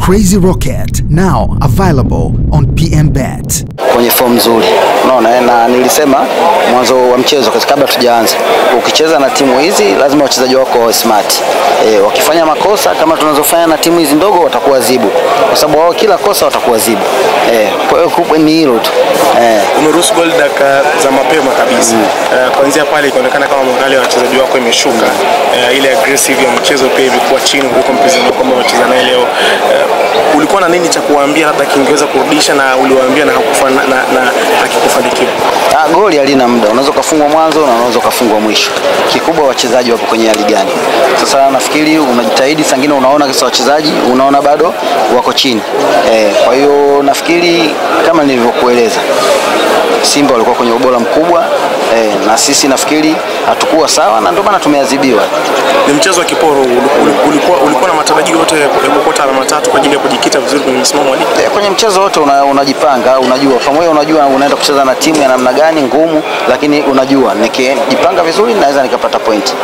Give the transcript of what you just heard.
Crazy Rocket now available on PMBet. Kwenye form nzuri. Unaona, na nilisema mwanzo wa mchezo kabla tujaanza, ukicheza na timu hizi lazima wachezaji wako wawe smart. Wakifanya makosa kama tunazofanya na timu hizi ndogo watakuwa zibu, kwa sababu wao kila kosa watakuwa zibu. Kwa hiyo kubwa ni hilo tu. Umeruhusu goli dakika za mapema kabisa. Kuanzia pale ikaonekana kama morale ya wachezaji wako imeshuka. Ile aggressive ya mchezo pia ilikuwa chini kuliko mpinzani wako ambao wacheza naye leo. Ulikuwa na nini cha kuwaambia labda kingeweza kurudisha, na uliwaambia na hakikufanikiwa? Goli halina muda. Unaweza kufungwa mwanzo na unaweza kufungwa mwisho. Kikubwa wachezaji wapo kwenye hali gani. Sasa nafikiri unajitahidi, sangine unaona kisa wachezaji unaona bado wako chini. Kwa hiyo nafikiri kama nilivyokueleza, Simba walikuwa kwenye ubora mkubwa, na sisi nafikiri hatukuwa sawa, na ndio maana tumeadhibiwa. Ni mchezo wa kiporo. Ulikuwa na matarajio yote ya kupata alama 3 kwa ajili ya kujikita vizuri kwenye msimamo wa ligi? Kwenye mchezo wote unajipanga, unajua pamoja, unajua unaenda kucheza na timu ya namna gani ngumu, lakini unajua nikijipanga vizuri naweza nikapata point.